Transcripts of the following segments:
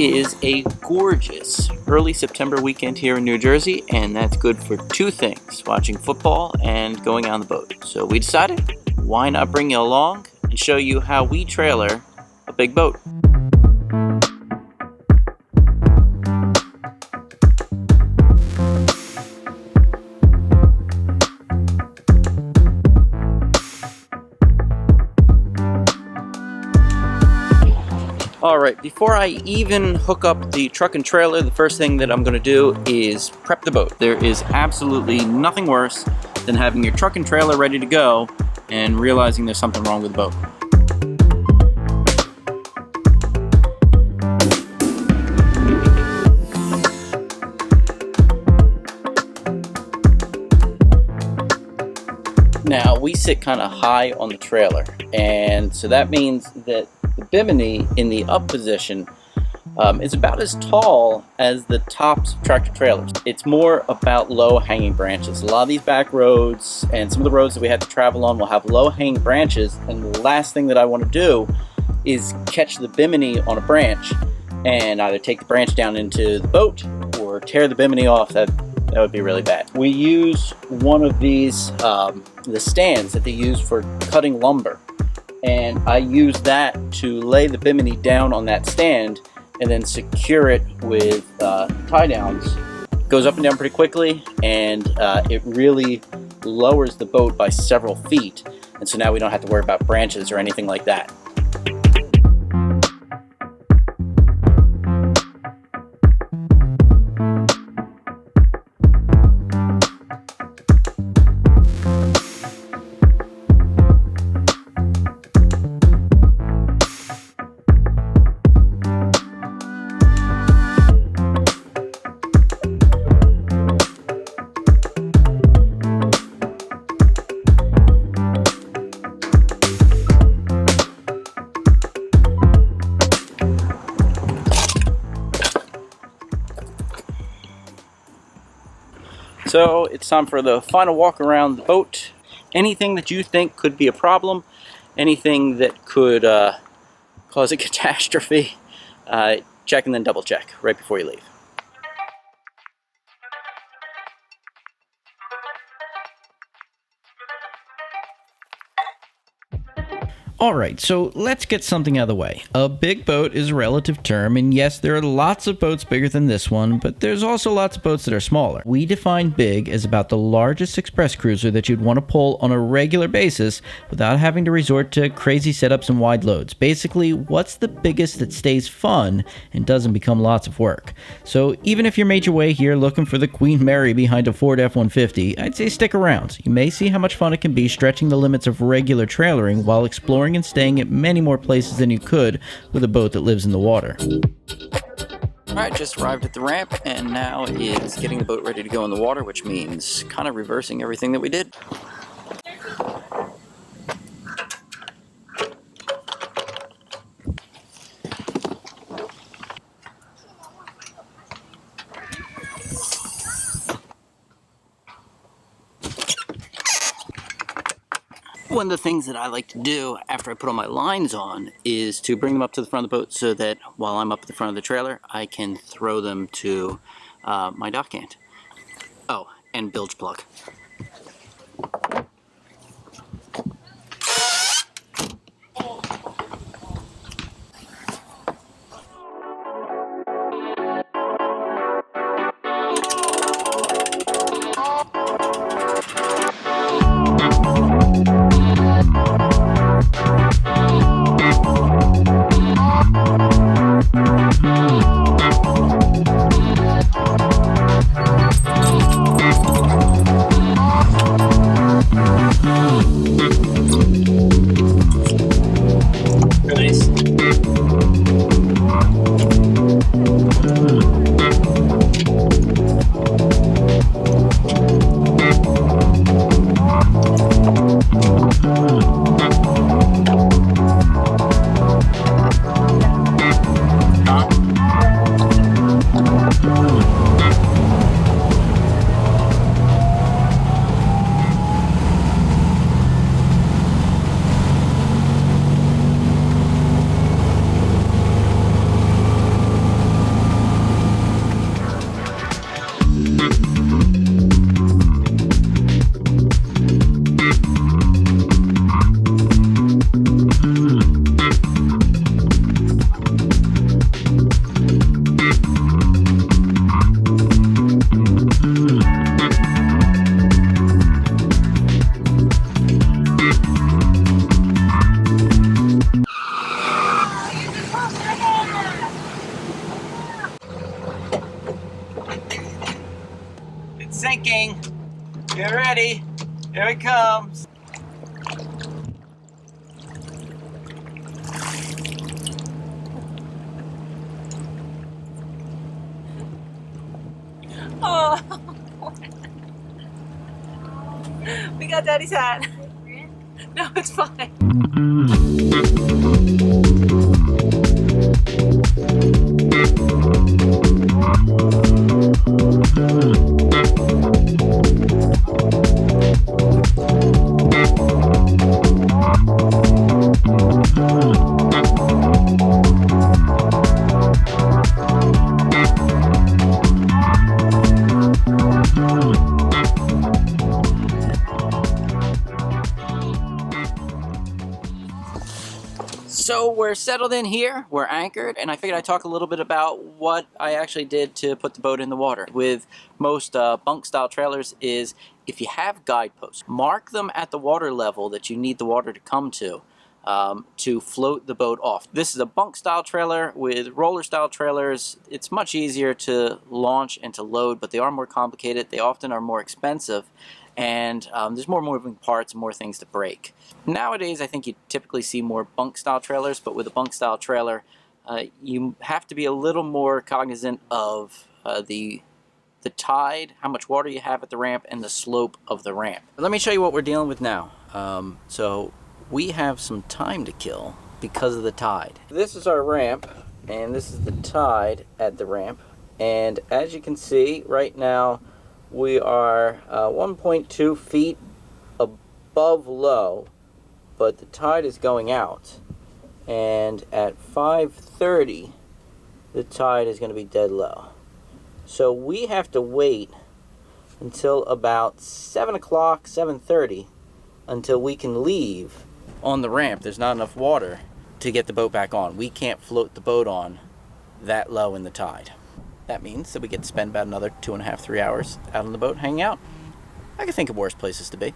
is a gorgeous early September weekend here in New Jersey, and that's good for two things: watching football and going on the boat. So we decided, why not bring you along and show you how we trailer a big boat. Alright, before I even hook up the truck and trailer, the first thing that I'm going to do is prep the boat. There is absolutely nothing worse than having your truck and trailer ready to go and realizing there's something wrong with the boat. Now, we sit kind of high on the trailer, and so that means that the bimini in the up position is about as tall as the tops of tractor trailers. It's more about low hanging branches. A lot of these back roads and some of the roads that we have to travel on will have low hanging branches, and the last thing that I want to do is catch the bimini on a branch and either take the branch down into the boat or tear the bimini off. That would be really bad. We use one of these, the stands that they use for cutting lumber. And I use that to lay the bimini down on that stand and then secure it with tie downs. It goes up and down pretty quickly, and it really lowers the boat by several feet. And so now we don't have to worry about branches or anything like that. So it's time for the final walk around the boat. Anything that you think could be a problem, anything that could cause a catastrophe, check and then double check right before you leave. Alright, so let's get something out of the way. A big boat is a relative term, and yes, there are lots of boats bigger than this one, but there's also lots of boats that are smaller. We define big as about the largest express cruiser that you'd want to pull on a regular basis without having to resort to crazy setups and wide loads. Basically, what's the biggest that stays fun and doesn't become lots of work? So even if you made your way here looking for the Queen Mary behind a Ford F-150, I'd say stick around. You may see how much fun it can be stretching the limits of regular trailering while exploring and staying at many more places than you could with a boat that lives in the water. Alright, just arrived at the ramp, and now is getting the boat ready to go in the water, which means kind of reversing everything that we did. One of the things that I like to do after I put all my lines on is to bring them up to the front of the boat so that while I'm up at the front of the trailer, I can throw them to my dock end. Oh, and bilge plug. It's sinking. Get ready. Here it comes. Oh, we got Daddy's hat. No, it's fine. So we're settled in here, we're anchored, and I figured I'd talk a little bit about what I actually did to put the boat in the water. With most bunk style trailers is if you have guideposts, mark them at the water level that you need the water to come to float the boat off. This is a bunk style trailer. With roller style trailers, it's much easier to launch and to load, but they are more complicated. They often are more expensive, and there's more moving parts and more things to break. Nowadays, I think you typically see more bunk style trailers, but with a bunk style trailer, you have to be a little more cognizant of the tide, how much water you have at the ramp, and the slope of the ramp. Let me show you what we're dealing with now. So we have some time to kill because of the tide. This is our ramp, and this is the tide at the ramp. And as you can see, right now, we are 1.2 feet above low, but the tide is going out. And at 5:30, the tide is going to be dead low. So we have to wait until about 7 o'clock, 7:30, until we can leave. On the ramp, there's not enough water to get the boat back on. We can't float the boat on that low in the tide. That means that we get to spend about another 2.5, 3 hours out on the boat hanging out. I can think of worse places to be.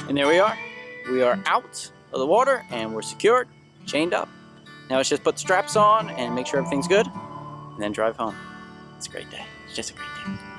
And there we are. We are out of the water and we're secured, chained up. Now let's just put the straps on and make sure everything's good, and then drive home. It's a great day. It's just a great day.